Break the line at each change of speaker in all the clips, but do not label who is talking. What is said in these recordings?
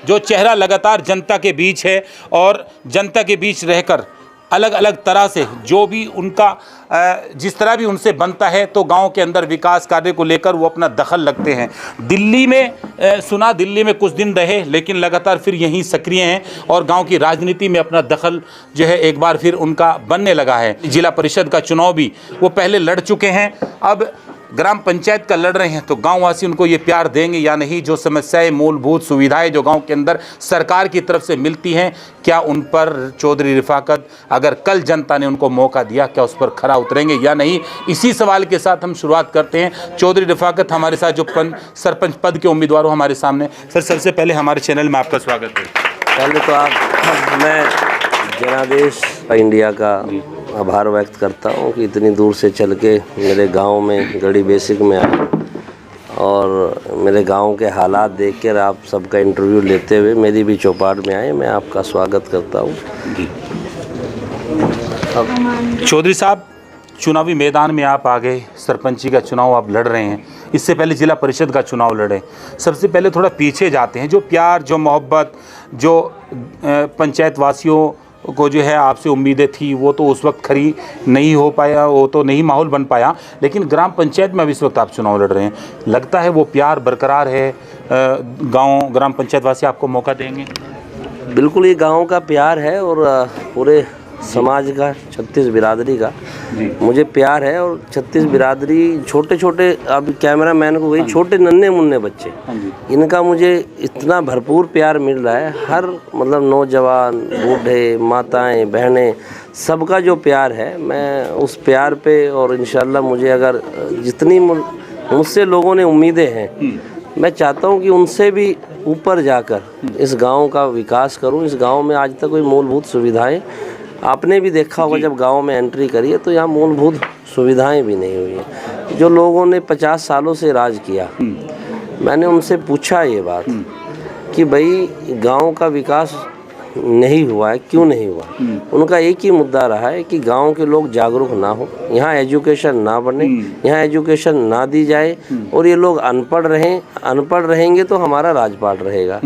जो चेहरा लगातार जनता के बीच है और जनता के बीच रहकर अलग अलग तरह से जो भी उनका जिस तरह भी उनसे बनता है तो गांव के अंदर विकास कार्य को लेकर वो अपना दखल लगते हैं। दिल्ली में सुना दिल्ली में कुछ दिन रहे, लेकिन लगातार फिर यहीं सक्रिय हैं और गांव की राजनीति में अपना दखल जो है एक बार फिर उनका बनने लगा है। जिला परिषद का चुनाव भी वो पहले लड़ चुके हैं, अब ग्राम पंचायत का लड़ रहे हैं, तो गांववासी उनको ये प्यार देंगे या नहीं। जो समस्याएं, मूलभूत सुविधाएं जो गांव के अंदर सरकार की तरफ से मिलती हैं, क्या उन पर चौधरी रिफाकत, अगर कल जनता ने उनको मौका दिया, क्या उस पर खरा उतरेंगे या नहीं। इसी सवाल के साथ हम शुरुआत करते हैं। चौधरी रिफाकत हमारे साथ जो सरपंच पद के उम्मीदवार हो हमारे सामने। सर, सबसे पहले हमारे चैनल में आपका स्वागत है।
पहले तो मैं जनादेश इंडिया का आभार व्यक्त करता हूँ कि इतनी दूर से चल के मेरे गांव में गढ़ी बेसिक में आए और मेरे गांव के हालात देखकर आप सबका इंटरव्यू लेते हुए मेरी भी चौपाट में आए। मैं आपका स्वागत करता हूँ।
चौधरी साहब, चुनावी मैदान में आप आ गए, सरपंची का चुनाव आप लड़ रहे हैं, इससे पहले जिला परिषद का चुनाव लड़े। सबसे पहले थोड़ा पीछे जाते हैं। जो प्यार, जो मोहब्बत, जो पंचायत वासियों को जो है आपसे उम्मीदें थी, वो तो उस वक्त खरी नहीं हो पाया, वो तो नहीं माहौल बन पाया, लेकिन ग्राम पंचायत में अब इस वक्त आप चुनाव लड़ रहे हैं। लगता है वो प्यार बरकरार है, गांव ग्राम पंचायत वासी आपको मौका देंगे?
बिल्कुल, ये गांव का प्यार है और पूरे समाज का, 36 बिरादरी का मुझे प्यार है। और 36 बिरादरी छोटे छोटे, अब कैमरा मैन को गई, छोटे नन्हे मुन्ने बच्चे, इनका मुझे इतना भरपूर प्यार मिल रहा है। हर मतलब नौजवान, बूढ़े, माताएं, बहनें, सबका जो प्यार है, मैं उस प्यार पे, और इंशाल्लाह मुझे अगर जितनी मुझसे लोगों ने उम्मीदें हैं, मैं चाहता हूँ कि उनसे भी ऊपर जाकर इस गाँव का विकास करूँ। इस गाँव में आज तक कोई मूलभूत सुविधाएँ, आपने भी देखा होगा जब गांव में एंट्री करी है तो यहाँ मूलभूत सुविधाएं भी नहीं हुई हैं। जो लोगों ने 50 सालों से राज किया, मैंने उनसे पूछा ये बात कि भाई गांव का विकास नहीं हुआ है, क्यों नहीं हुआ। उनका एक ही मुद्दा रहा है कि गांव के लोग जागरूक ना हो, यहाँ एजुकेशन ना बने, यहाँ एजुकेशन ना दी जाए और ये लोग अनपढ़ रहेंगे तो हमारा राजपाट रहेगा।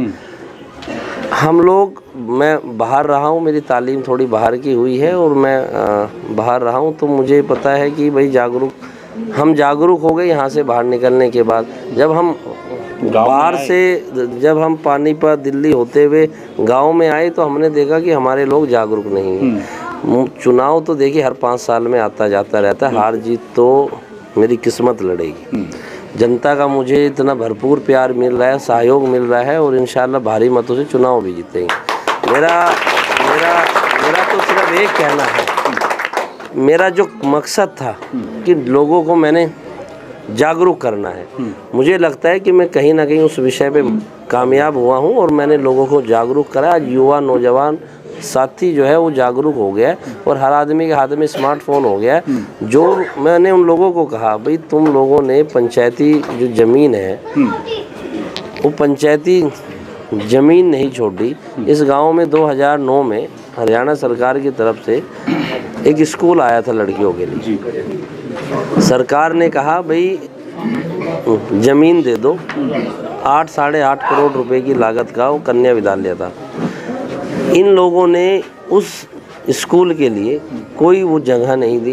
हम लोग, मैं बाहर रहा हूँ, मेरी तालीम थोड़ी बाहर की हुई है और मैं बाहर रहा हूँ, तो मुझे पता है कि भाई हम जागरूक हो गए यहाँ से बाहर निकलने के बाद। जब हम बाहर से, जब हम पानीपत, दिल्ली होते हुए गांव में आए तो हमने देखा कि हमारे लोग जागरूक नहीं हैं। चुनाव तो देखिए हर 5 साल में आता जाता रहता है, हार जीत तो मेरी किस्मत लड़ेगी। जनता का मुझे इतना भरपूर प्यार मिल रहा है, सहयोग मिल रहा है और इंशाल्लाह भारी मतों से चुनाव भी जीतेंगे। मेरा तो सिर्फ एक कहना है, मेरा जो मकसद था कि लोगों को मैंने जागरूक करना है, मुझे लगता है कि मैं कहीं ना कहीं उस विषय पे कामयाब हुआ हूँ और मैंने लोगों को जागरूक करा। आज युवा, नौजवान साथी जो है वो जागरूक हो गया है और हर आदमी के हाथ में स्मार्टफोन हो गया है। जो मैंने उन लोगों को कहा, भाई तुम लोगों ने पंचायती जो ज़मीन है वो पंचायती ज़मीन नहीं छोड़ी। इस गांव में 2009 में हरियाणा सरकार की तरफ से एक स्कूल आया था लड़कियों के लिए। सरकार ने कहा भाई ज़मीन दे दो, 8-8.5 करोड़ रुपए की लागत का वो कन्या विद्यालय था। इन लोगों ने उस स्कूल के लिए कोई वो जगह नहीं दी,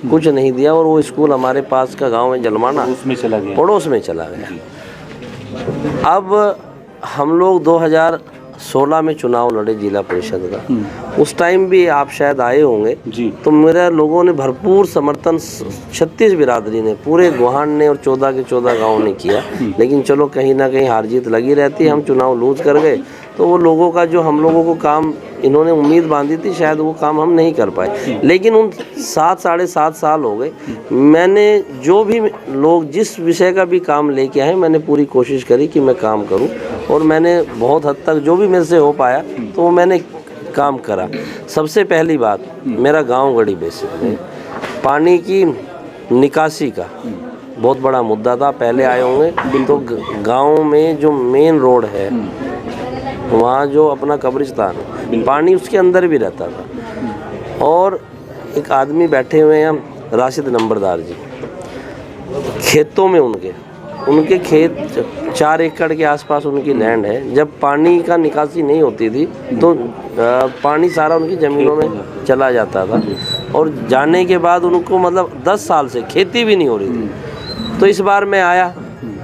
कुछ नहीं दिया और वो स्कूल हमारे पास का गांव है जलमाना, पड़ोस में चला गया। अब हम लोग 2016 में चुनाव लड़े जिला परिषद का। उस टाइम भी आप शायद आए होंगे तो मेरे लोगों ने भरपूर समर्थन 36 बिरादरी ने, पूरे गोहान ने और 14 के 14 गाँव ने किया। लेकिन चलो कहीं ना कहीं हार जीत लगी रहती है, हम चुनाव लूज कर गए तो वो लोगों का जो हम लोगों को काम इन्होंने उम्मीद बांधी थी, शायद वो काम हम नहीं कर पाए। लेकिन उन 7-7.5 साल हो गए, मैंने जो भी लोग जिस विषय का भी काम लेके आए, मैंने पूरी कोशिश करी कि मैं काम करूं और मैंने बहुत हद तक जो भी मेरे से हो पाया तो वो मैंने काम करा। सबसे पहली बात, मेरा गांव गढ़ी बेसिक में पानी की निकासी का बहुत बड़ा मुद्दा था। पहले आए होंगे तो गाँव में जो मेन रोड है वहाँ जो अपना कब्रिस्तान है, पानी उसके अंदर भी रहता था। और एक आदमी बैठे हुए हैं राशिद नंबरदार जी, खेतों में उनके उनके खेत 4 एकड़ के आसपास उनकी लैंड है। जब पानी का निकासी नहीं होती थी तो पानी सारा उनकी ज़मीनों में चला जाता था, और जाने के बाद उनको मतलब 10 साल से खेती भी नहीं हो रही थी। तो इस बार मैं आया,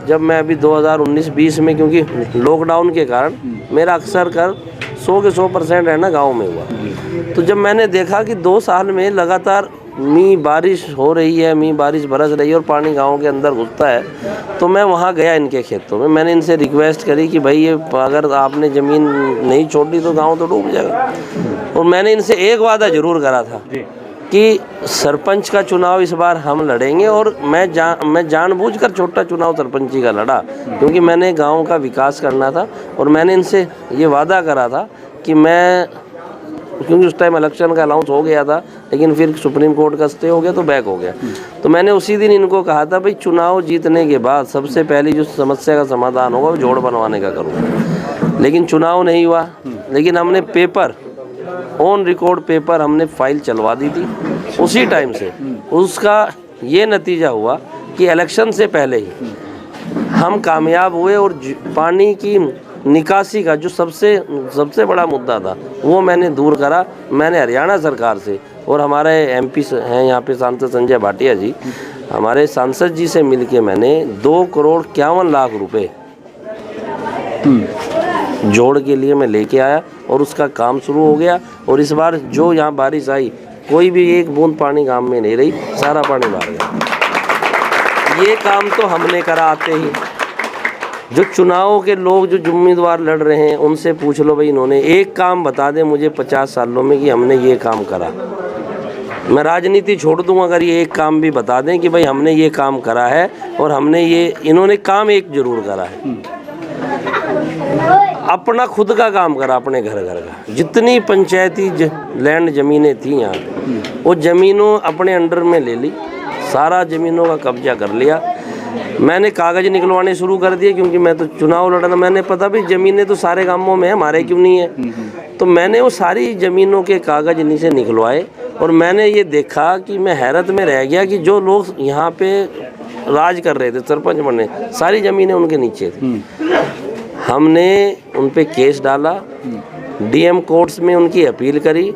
जब मैं अभी 2019-20 में, क्योंकि लॉकडाउन के कारण मेरा अक्सर कर 100 के 100% रहना गाँव में हुआ। तो जब मैंने देखा कि 2 साल में लगातार बारिश हो रही है, बारिश बरस रही है और पानी गांव के अंदर घुसता है, तो मैं वहां गया इनके खेतों में। मैंने इनसे रिक्वेस्ट करी कि भाई ये अगर आपने ज़मीन नहीं छोड़ी तो गांव तो डूब जाएगा। और मैंने इनसे एक वादा ज़रूर करा था कि सरपंच का चुनाव इस बार हम लड़ेंगे, और मैं जानबूझकर छोटा चुनाव सरपंची का लड़ा, क्योंकि मैंने गाँव का विकास करना था। और मैंने इनसे ये वादा करा था कि मैं, क्योंकि उस टाइम इलेक्शन का अनाउंस हो गया था, लेकिन फिर सुप्रीम कोर्ट का स्टे हो गया तो बैक हो गया। तो मैंने उसी दिन इनको कहा था भाई चुनाव जीतने के बाद सबसे पहली जो समस्या का समाधान होगा वो जोड़ बनवाने का करूँगा। लेकिन चुनाव नहीं हुआ, लेकिन हमने पेपर, ऑन रिकॉर्ड पेपर हमने फाइल चलवा दी थी उसी टाइम से। उसका ये नतीजा हुआ कि इलेक्शन से पहले ही हम कामयाब हुए, और पानी की निकासी का जो सबसे बड़ा मुद्दा था वो मैंने दूर करा। मैंने हरियाणा सरकार से, और हमारे MP हैं यहाँ पे सांसद संजय भाटिया जी, हमारे सांसद जी से मिलके मैंने 2,51,00,000 रुपए जोड़ के लिए मैं लेके आया, और उसका काम शुरू हो गया। और इस बार जो यहाँ बारिश आई, कोई भी एक बूंद पानी गाँव में नहीं रही, सारा पानी बाहर गया। ये काम तो हमने करा आते ही। जो चुनाव के लोग, जो उम्मीदवार लड़ रहे हैं, उनसे पूछ लो भाई इन्होंने एक काम बता दें मुझे 50 सालों में कि हमने ये काम करा। मैं राजनीति छोड़ दूँ अगर ये एक काम भी बता दें कि भाई हमने ये काम करा है, और हमने ये, इन्होंने काम एक जरूर करा है, अपना खुद का काम करा, अपने घर का। जितनी पंचायती लैंड ज़मीनें थी यहाँ पे, वो ज़मीनों अपने अंडर में ले ली, सारा ज़मीनों का कब्जा कर लिया। मैंने कागज़ निकलवाने शुरू कर दिए, क्योंकि मैं तो चुनाव लड़ना, मैंने पता भी ज़मीनें तो सारे गांवों में है, हमारे क्यों नहीं है। तो मैंने वो सारी ज़मीनों के कागज़ इन्हीं से निकलवाए, और मैंने ये देखा कि मैं हैरत में रह गया कि जो लोग यहाँ पे राज कर रहे थे, सरपंच बने, सारी ज़मीनें उनके नीचे थी। हमने उन पे केस डाला, DM कोर्ट्स में उनकी अपील करी।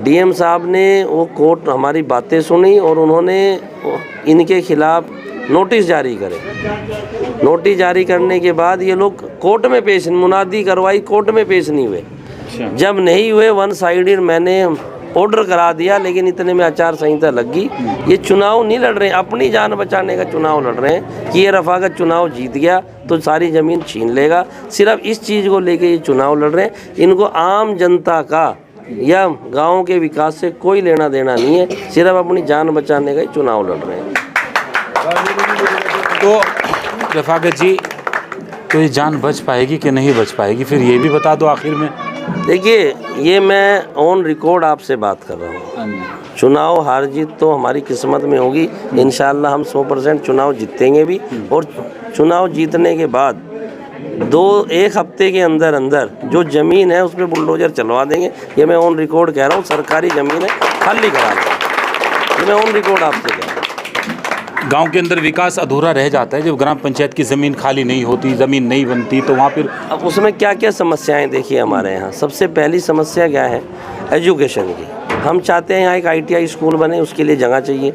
DM साहब ने वो कोर्ट हमारी बातें सुनी, और उन्होंने इनके खिलाफ नोटिस जारी करे। नोटिस जारी करने के बाद ये लोग कोर्ट में पेश, मुनादी करवाई, कोर्ट में पेश नहीं हुए। जब नहीं हुए, 1 साइडेड मैंने ऑर्डर करा दिया, लेकिन इतने में आचार संहिता लग गई। ये चुनाव नहीं लड़ रहे हैं, अपनी जान बचाने का चुनाव लड़ रहे हैं कि ये रफाकत चुनाव जीत गया तो सारी ज़मीन छीन लेगा। सिर्फ इस चीज़ को लेके ये चुनाव लड़ रहे हैं। इनको आम जनता का या गाँव के विकास से कोई लेना देना नहीं है, सिर्फ अपनी जान बचाने का ही चुनाव लड़ रहे हैं।
तो रफाकत जी, तो ये जान बच पाएगी कि नहीं बच पाएगी, फिर ये भी बता दो आखिर में।
देखिए, ये मैं ऑन रिकॉर्ड आपसे बात कर रहा हूँ। चुनाव हार जीत तो हमारी किस्मत में होगी। इंशाल्लाह हम 100% चुनाव जीतेंगे भी, और चुनाव जीतने के बाद 1 हफ्ते के अंदर अंदर जो ज़मीन है उस पर बुलडोजर चलवा देंगे। ये मैं ऑन रिकॉर्ड कह रहा हूँ, सरकारी ज़मीन है, खाली करा देंगे। ये मैं ऑन रिकॉर्ड आपसे कह रहा हूँ।
गांव के अंदर विकास अधूरा रह जाता है जब ग्राम पंचायत की ज़मीन खाली नहीं होती, ज़मीन नहीं बनती, तो वहाँ फिर
अब उसमें क्या क्या समस्याएं देखिए हमारे यहाँ। सबसे पहली समस्या क्या है, एजुकेशन की। हम चाहते हैं यहाँ एक ITI स्कूल बने, उसके लिए जगह चाहिए।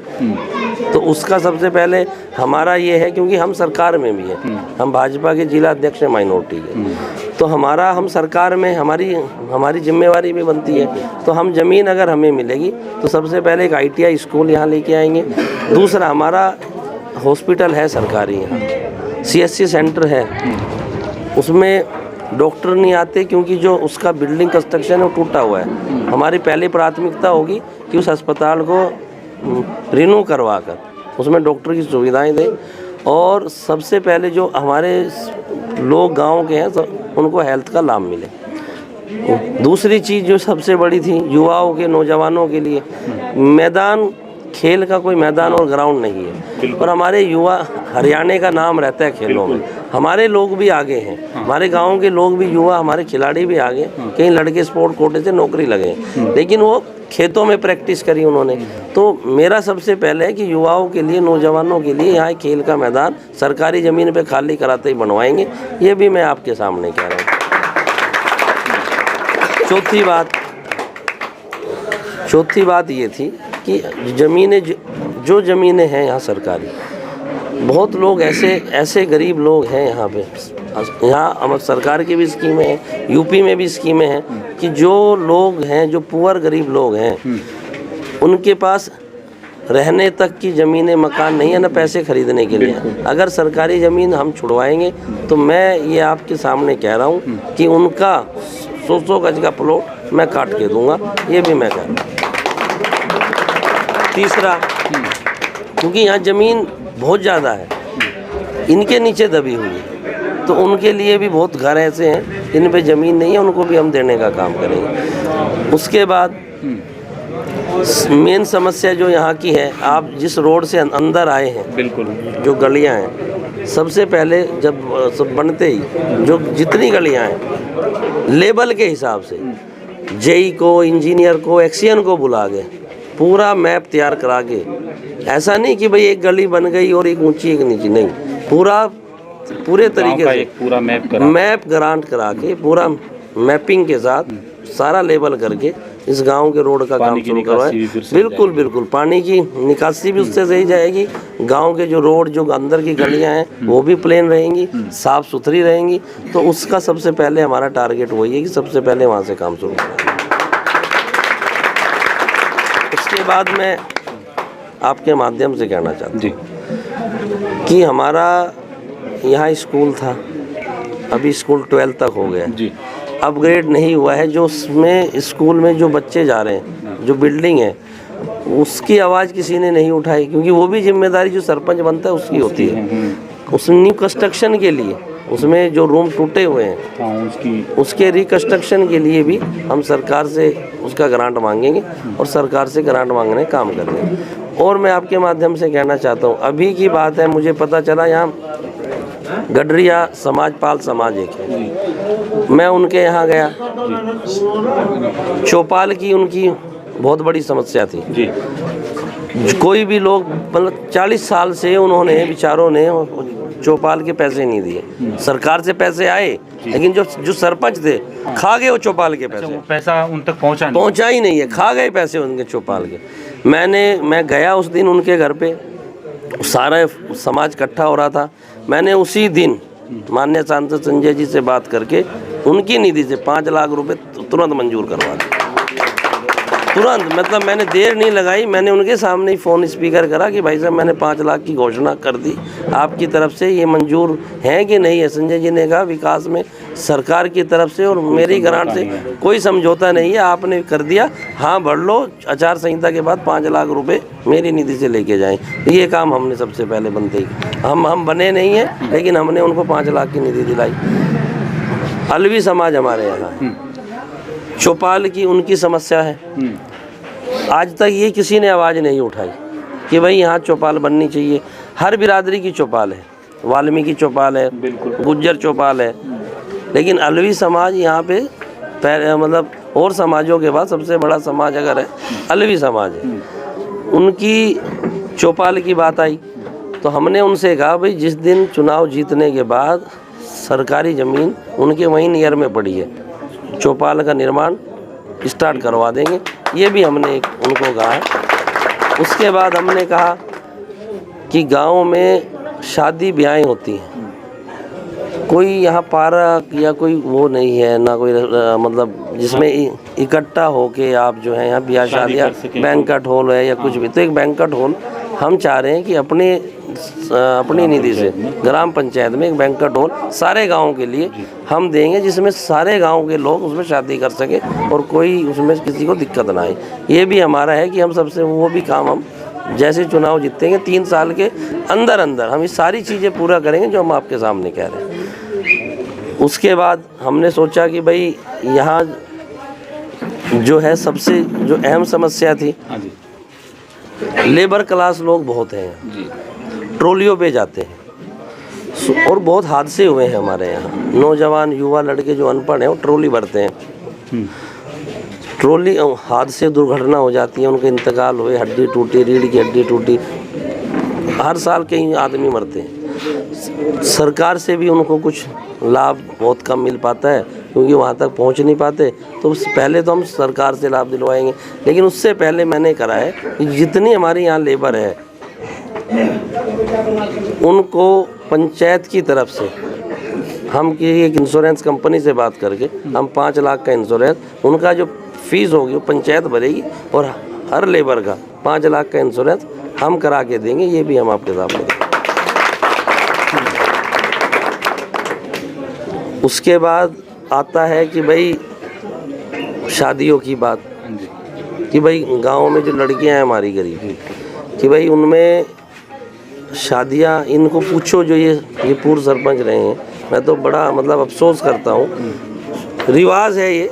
तो उसका सबसे पहले हमारा ये है, क्योंकि हम सरकार में भी हैं, हम भाजपा के जिला अध्यक्ष हैं माइनॉरिटी के, तो हम सरकार में हमारी जिम्मेवारी भी बनती है। तो हम ज़मीन अगर हमें मिलेगी तो सबसे पहले एक ITI स्कूल यहाँ लेके आएंगे। दूसरा, हमारा हॉस्पिटल है सरकारी, यहाँ CSC सेंटर है, उसमें डॉक्टर नहीं आते क्योंकि जो उसका बिल्डिंग कंस्ट्रक्शन है वो टूटा हुआ है। हमारी पहली प्राथमिकता होगी कि उस अस्पताल को रिन्यू करवा कर उसमें डॉक्टर की सुविधाएं दें, और सबसे पहले जो हमारे लोग गांव के हैं उनको हेल्थ का लाभ मिले। दूसरी चीज़ जो सबसे बड़ी थी, युवाओं के, नौजवानों के लिए मैदान खेल का कोई मैदान और ग्राउंड नहीं है। और हमारे युवा, हरियाणा का नाम रहता है खेलों में, हमारे लोग भी आगे हैं, हमारे गांव के लोग भी, युवा हमारे खिलाड़ी भी आगे, कई लड़के स्पोर्ट कोटे से नौकरी लगे, लेकिन वो खेतों में प्रैक्टिस करी उन्होंने। तो मेरा सबसे पहले है कि युवाओं के लिए, नौजवानों के लिए यहाँ खेल का मैदान सरकारी ज़मीन पे खाली कराते ही बनवाएंगे, ये भी मैं आपके सामने कह रहा हूँ। चौथी बात ये थी कि ज़मीनें, जो ज़मीनें हैं यहाँ सरकारी, बहुत लोग ऐसे गरीब लोग हैं यहाँ पे, यहाँ सरकार की भी स्कीमें हैं, यूपी में भी स्कीमें हैं कि जो लोग हैं, जो पुअर गरीब लोग हैं, उनके पास रहने तक की ज़मीनें, मकान नहीं है, ना पैसे खरीदने के लिए। अगर सरकारी ज़मीन हम छुड़वाएंगे तो मैं ये आपके सामने कह रहा हूँ कि उनका 100 गज का प्लॉट मैं काट के दूंगा, ये भी मैं कह रहा हूँ। तीसरा, क्योंकि यहाँ ज़मीन बहुत ज़्यादा है, इनके नीचे दबी हुई है, तो उनके लिए भी बहुत घर ऐसे हैं जिन पे ज़मीन नहीं है, उनको भी हम देने का काम करेंगे। उसके बाद मेन समस्या जो यहाँ की है, आप जिस रोड से अंदर आए हैं, बिल्कुल, जो गलियाँ हैं, सबसे पहले जब सब बनते ही जो जितनी गलियाँ हैं लेवल के हिसाब से जेई को, इंजीनियर को, एक्सियन को बुला के पूरा मैप तैयार करा के, ऐसा नहीं कि भाई एक गली बन गई और एक ऊंची एक नीची, नहीं, पूरे तरीके से एक पूरा मैप ग्रांट करा के, पूरा मैपिंग के साथ सारा लेवल करके इस गांव के रोड का काम शुरू करवाएं। बिल्कुल बिल्कुल, पानी की निकासी भी उससे सही जाएगी, गांव के जो रोड, जो अंदर की गलियां हैं वो भी प्लेन रहेंगी, साफ सुथरी रहेंगी। तो उसका सबसे पहले हमारा टारगेट वही है कि सबसे पहले वहां से काम शुरू करें। उसके बाद मैं आपके माध्यम से कहना चाहता हूँ कि हमारा यहाँ स्कूल था, अभी स्कूल 12 तक हो गया जी, अपग्रेड नहीं हुआ है। जो उसमें स्कूल में जो बच्चे जा रहे हैं, जो बिल्डिंग है, उसकी आवाज़ किसी ने नहीं उठाई, क्योंकि वो भी जिम्मेदारी जो सरपंच बनता है उसकी होती है। उस न्यू कंस्ट्रक्शन के लिए, उसमें जो रूम टूटे हुए हैं, उसके रिकंस्ट्रक्शन के लिए भी हम सरकार से उसका ग्रांट मांगेंगे और सरकार से ग्रांट मांगने का काम करेंगे। और मैं आपके माध्यम से कहना चाहता हूँ, अभी की बात है, मुझे पता चला यहाँ गडरिया समाज, पाल समाज एक है, मैं उनके यहाँ गया, चौपाल की उनकी बहुत बड़ी समस्या थी जी। कोई भी लोग, मतलब 40 साल से उन्होंने, विचारों ने चौपाल के पैसे नहीं दिए। सरकार से पैसे आए, लेकिन जो सरपंच थे खा गए वो चौपाल के पैसे।
पैसा उन तक पहुंचा
ही नहीं है, खा गए पैसे उनके चौपाल के। मैं गया उस दिन उनके घर पे, सारा समाज इकट्ठा हो रहा था। मैंने उसी दिन माननीय सांसद संजय जी से बात करके उनकी निधि से 5 लाख रुपए तुरंत मंजूर करवा दिए, तुरंत। मतलब मैंने देर नहीं लगाई, मैंने उनके सामने ही फ़ोन स्पीकर करा कि भाई साहब मैंने 5 लाख की घोषणा कर दी, आपकी तरफ से ये मंजूर है कि नहीं है। संजय जी ने कहा विकास में सरकार की तरफ से और मेरी ग्रांट से कोई समझौता नहीं है, आपने कर दिया, हाँ भर लो, आचार संहिता के बाद 5 लाख रुपए मेरी निधि से लेके जाएं। ये काम हमने सबसे पहले बनते ही, हम बने नहीं हैं, लेकिन हमने उनको 5 लाख की निधि दिलाई। अलवी समाज हमारे यहाँ, चौपाल की उनकी समस्या है, आज तक ये किसी ने आवाज़ नहीं उठाई कि भाई यहाँ चौपाल बननी चाहिए। हर बिरादरी की चौपाल है, वाल्मीकि चौपाल है, गुज्जर चौपाल है, लेकिन अलवी समाज यहाँ पे मतलब और समाजों के बाद सबसे बड़ा समाज अगर है अलवी समाज है। उनकी चौपाल की बात आई तो हमने उनसे कहा भाई जिस दिन चुनाव जीतने के बाद सरकारी ज़मीन उनके वहीं नियर में पड़ी है, चौपाल का निर्माण स्टार्ट करवा देंगे, ये भी हमने उनको कहा है। उसके बाद हमने कहा कि गांव में शादी ब्याहें होती हैं, कोई यहाँ पार्क या कोई वो नहीं है ना, कोई मतलब जिसमें इकट्ठा होके आप जो है यहाँ ब्याह शादियाँ, बैंक्वेट हॉल है या कुछ भी, तो एक बैंक्वेट हॉल हम चाह रहे हैं कि अपनी निधि से ग्राम पंचायत में एक बैंक्वेट हॉल सारे गाँव के लिए हम देंगे, जिसमें सारे गाँव के लोग उसमें शादी कर सके और कोई उसमें किसी को दिक्कत ना आए। ये भी हमारा है कि हम सबसे वो भी काम हम जैसे चुनाव जीतेंगे 3 साल के अंदर हम ये सारी चीज़ें पूरा करेंगे जो हम आपके सामने कह रहे हैं। उसके बाद हमने सोचा कि भाई यहाँ जो है सबसे जो अहम समस्या थी लेबर क्लास लोग बहुत हैं,
जी
ट्रॉलियों पे जाते हैं और बहुत हादसे हुए हैं हमारे यहाँ। नौजवान युवा लड़के जो अनपढ़ हैं वो ट्रॉली भरते हैं, ट्रॉली हादसे दुर्घटना हो जाती है, उनके इंतकाल हुए, हड्डी टूटी, रीढ़ की हड्डी टूटी, हर साल कई आदमी मरते हैं। सरकार से भी उनको कुछ लाभ बहुत कम मिल पाता है क्योंकि वहाँ तक पहुँच नहीं पाते। तो पहले तो हम सरकार से लाभ दिलवाएंगे, लेकिन उससे पहले मैंने करा है कि जितनी हमारी यहाँ लेबर है उनको पंचायत की तरफ से हम की एक इंश्योरेंस कंपनी से बात करके हम 5 लाख का इंश्योरेंस, उनका जो फीस होगी वो पंचायत भरेगी और हर लेबर का 5 लाख का इंश्योरेंस हम करा के देंगे। ये भी हम आपके सामने देंगे। उसके बाद आता है कि भाई शादियों की बात, कि भाई गांव में जो लड़कियां हैं हमारी गरीब, कि भाई उनमें शादियां, इनको पूछो जो ये पूर्व सरपंच रहे हैं, मैं तो बड़ा मतलब अफसोस करता हूँ। रिवाज है, ये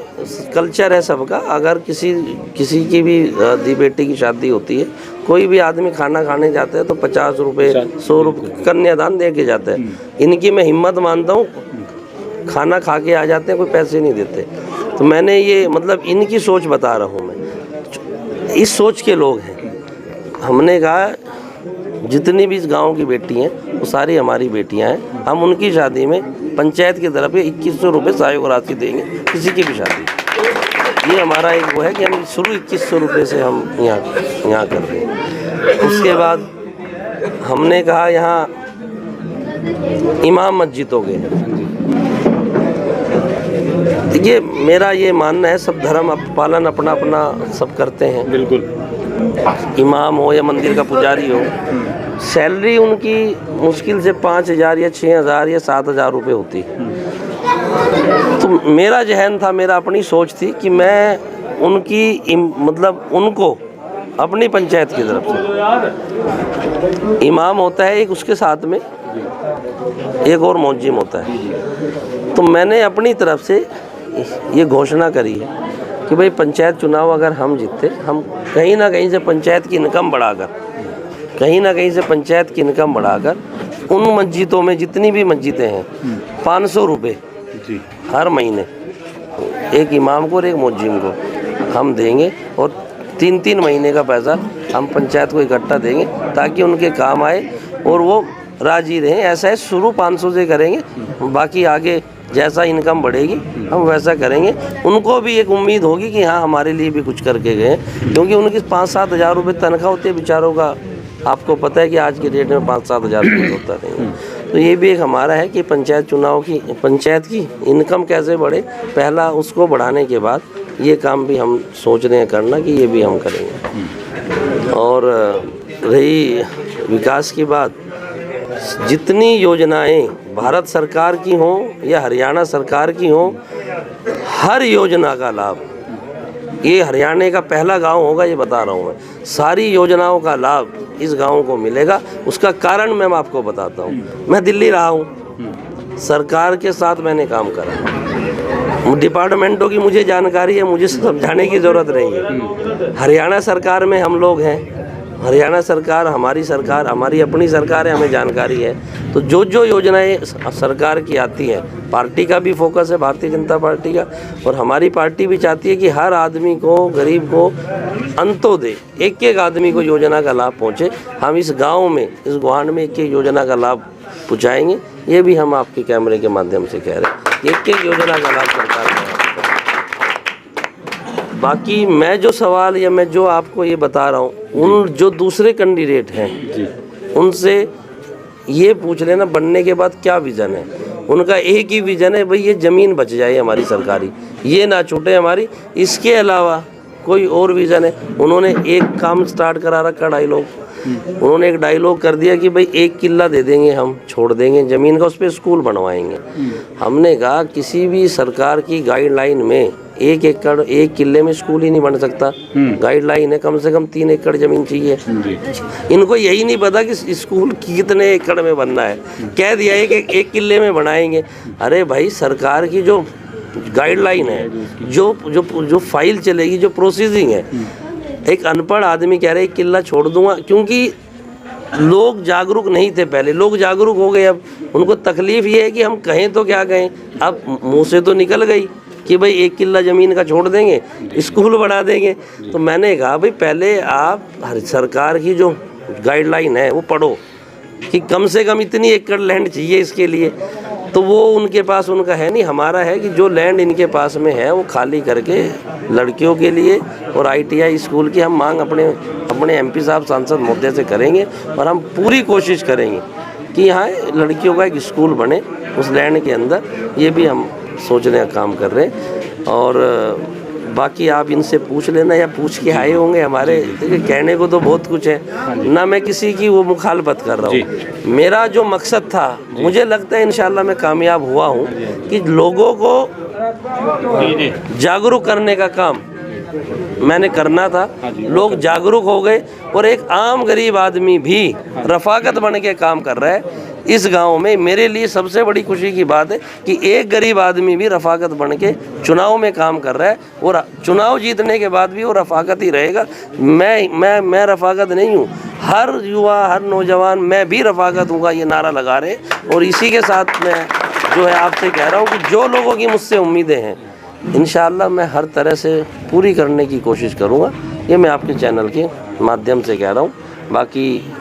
कल्चर है सबका। अगर किसी की भी दी बेटी की शादी होती है, कोई भी आदमी खाना खाने जाता है तो 50 रुपये 100 रुपये कन्यादान दे के जाता है। इनकी मैं हिम्मत मानता हूँ, खाना खा के आ जाते हैं, कोई पैसे नहीं देते। तो मैंने ये मतलब इनकी सोच बता रहा हूँ मैं, इस सोच के लोग हैं। हमने कहा जितनी भी इस गांव की बेटी हैं वो सारी हमारी बेटियां हैं, हम उनकी शादी में पंचायत की तरफ से 2100 रुपये सहयोग राशि देंगे, किसी की भी शादी। ये हमारा एक वो है कि हम शुरू 2100 रुपये से हम यहाँ कर रहे हैं। उसके बाद हमने कहा यहाँ इमाम मस्जिदों के, देखिए मेरा ये मानना है सब धर्म पालन अपना अपना सब करते हैं। बिल्कुल, इमाम हो या मंदिर का पुजारी हो, सैलरी उनकी मुश्किल से 5000 या 6000 या 7000 रुपये होती। तो मेरा जहन था, मेरा अपनी सोच थी कि मैं उनकी मतलब उनको अपनी पंचायत की तरफ से, इमाम होता है एक, उसके साथ में एक और मौजिम होता है। तो मैंने अपनी तरफ से ये घोषणा करी है कि भाई पंचायत चुनाव अगर हम जीतते, हम कहीं ना कहीं से पंचायत की इनकम बढ़ाकर, कहीं ना कहीं से पंचायत की इनकम बढ़ाकर उन मस्जिदों में जितनी भी मस्जिदें हैं 500 रुपये हर महीने एक इमाम को और एक मौजिम को हम देंगे, और 3-3 महीने का पैसा हम पंचायत को इकट्ठा देंगे ताकि उनके काम आए और वो राजी रहें। ऐसा है, शुरू 500 से करेंगे, बाकी आगे जैसा इनकम बढ़ेगी हम वैसा करेंगे। उनको भी एक उम्मीद होगी कि हाँ हमारे लिए भी कुछ करके गए, क्योंकि उनकी 5-7 हज़ार रुपये तनख्वाह होती है बेचारों का। आपको पता है कि आज के डेट में 5-7 हज़ार रुपये होता नहीं है। तो ये भी एक हमारा है कि पंचायत चुनाव की, पंचायत की इनकम कैसे बढ़े, पहला उसको बढ़ाने के बाद ये काम भी हम सोच रहे हैं करना, कि ये भी हम करेंगे। और रही विकास की बात, जितनी योजनाएं भारत सरकार की हों या हरियाणा सरकार की हों, हर योजना का लाभ, ये हरियाणा का पहला गांव होगा, ये बता रहा हूँ मैं, सारी योजनाओं का लाभ इस गांव को मिलेगा। उसका कारण मैं आपको बताता हूँ। मैं दिल्ली रहा हूँ, सरकार के साथ मैंने काम करा, डिपार्टमेंटों की मुझे जानकारी है, मुझे समझाने की ज़रूरत नहीं है। हरियाणा सरकार में हम लोग हैं, हरियाणा सरकार हमारी अपनी सरकार है, हमें जानकारी है। तो जो योजनाएं सरकार की आती हैं, पार्टी का भी फोकस है, भारतीय जनता पार्टी का, और हमारी पार्टी भी चाहती है कि हर आदमी को, गरीब को अंत्योदय, एक आदमी को योजना का लाभ पहुँचे। हम इस गांव में, इस गुहान में एक योजना का लाभ पहुँचाएंगे। ये भी हम आपके कैमरे के माध्यम से कह रहे हैं, एक योजना का लाभ सरकार को। बाकी मैं जो सवाल या मैं जो आपको ये बता रहा हूँ, उन जो दूसरे कैंडिडेट हैं उनसे ये पूछ लेना बनने के बाद क्या विज़न है। उनका एक ही विज़न है, भाई ये ज़मीन बच जाए हमारी सरकारी, ये ना छूटे हमारी, इसके अलावा कोई और विज़न है। उन्होंने एक काम स्टार्ट करा रखा, डायलॉग, उन्होंने एक डायलॉग कर दिया कि भाई 1 किला दे देंगे, हम छोड़ देंगे ज़मीन का, उस पर स्कूल बनवाएंगे। हमने कहा किसी भी सरकार की गाइडलाइन में 1 एकड़ 1 किले में स्कूल ही नहीं बन सकता। गाइडलाइन है कम से कम 3 एकड़ ज़मीन चाहिए। इनको यही नहीं पता कि स्कूल कितने एकड़ में बनना है, कह दिया है कि 1 किले में बनाएंगे। अरे भाई, सरकार की जो गाइडलाइन है, जो फाइल चलेगी, जो प्रोसीजिंग है, एक अनपढ़ आदमी कह रहे एक किला छोड़ दूंगा, क्योंकि लोग जागरूक नहीं थे पहले, लोग जागरूक हो गए। अब उनको तकलीफ़ ये है कि हम कहें तो क्या कहें, अब मुंह से तो निकल गई कि भाई 1 किला ज़मीन का छोड़ देंगे, स्कूल बढ़ा देंगे। तो मैंने कहा भाई पहले आप हर सरकार की जो गाइडलाइन है वो पढ़ो कि कम से कम इतनी एकड़ लैंड चाहिए इसके लिए। तो वो उनके पास उनका है नहीं, हमारा है कि जो लैंड इनके पास में है वो खाली करके लड़कियों के लिए और ITI स्कूल की हम मांग अपने MP साहब सांसद महोदय से करेंगे। और हम पूरी कोशिश करेंगे कि यहाँ लड़कियों का एक स्कूल बने उस लैंड के अंदर, ये भी हम सोचने का काम कर रहे हैं। और बाकी आप इनसे पूछ लेना या पूछ के आए होंगे हमारे, देखिए कहने को तो बहुत कुछ है ना, मैं किसी की वो मुखालफत कर रहा हूँ। मेरा जो मकसद था, मुझे लगता है इंशाल्लाह मैं कामयाब हुआ हूँ कि लोगों को जागरूक करने का काम मैंने करना था। लोग जागरूक हो गए और एक आम गरीब आदमी भी रफाकत बन के काम कर रहा है इस गांव में। मेरे लिए सबसे बड़ी खुशी की बात है कि एक गरीब आदमी भी रफाकत बन के चुनाव में काम कर रहा है और चुनाव जीतने के बाद भी वो रफाकत ही रहेगा। मैं रफाकत नहीं हूँ, हर युवा हर नौजवान मैं भी रफाकत हूँ ये नारा लगा रहे। और इसी के साथ मैं जो है आपसे कह रहा हूँ कि जो लोगों की मुझसे उम्मीदें हैं इंशाअल्लाह मैं हर तरह से पूरी करने की कोशिश करूँगा। ये मैं आपके चैनल के माध्यम से कह रहा हूँ। बाकी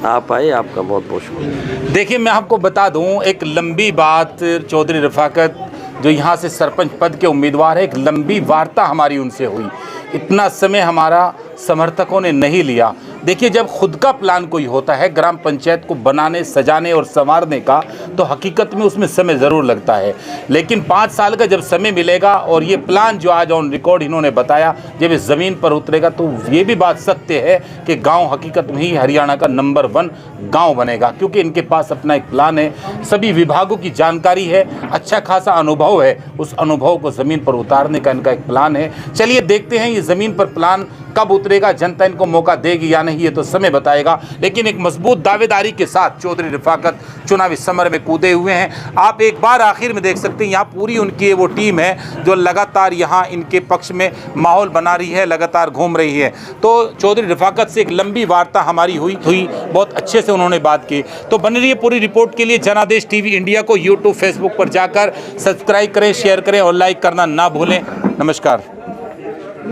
आप आए, आपका बहुत बहुत शुक्रिया।
देखिए मैं आपको बता दूं, एक लंबी बात चौधरी रफाकत जो यहाँ से सरपंच पद के उम्मीदवार है, एक लंबी वार्ता हमारी उनसे हुई। इतना समय हमारा समर्थकों ने नहीं लिया। देखिए जब खुद का प्लान कोई होता है ग्राम पंचायत को बनाने, सजाने और संवारने का, तो हकीकत में उसमें समय ज़रूर लगता है। लेकिन 5 साल का जब समय मिलेगा और ये प्लान जो आज ऑन रिकॉर्ड इन्होंने बताया जब इस ज़मीन पर उतरेगा, तो ये भी बात सत्य है कि गांव हकीकत में ही हरियाणा का नंबर 1 गांव बनेगा, क्योंकि इनके पास अपना एक प्लान है, सभी विभागों की जानकारी है, अच्छा खासा अनुभव है। उस अनुभव को ज़मीन पर उतारने का इनका एक प्लान है। चलिए देखते हैं ये ज़मीन पर प्लान कब उतरेगा, जनता इनको मौका देगी या नहीं ये तो समय बताएगा। लेकिन एक मजबूत दावेदारी के साथ चौधरी रफाकत चुनावी समर में कूदे हुए हैं। आप एक बार आखिर में देख सकते हैं यहाँ पूरी उनकी वो टीम है जो लगातार यहाँ इनके पक्ष में माहौल बना रही है, लगातार घूम रही है। तो चौधरी रफाकत से एक लंबी वार्ता हमारी हुई, बहुत अच्छे से उन्होंने बात की। तो बन रही है पूरी रिपोर्ट के लिए जनादेश TV इंडिया को YouTube, Facebook पर जाकर सब्सक्राइब करें, शेयर करें और लाइक करना ना भूलें। नमस्कार।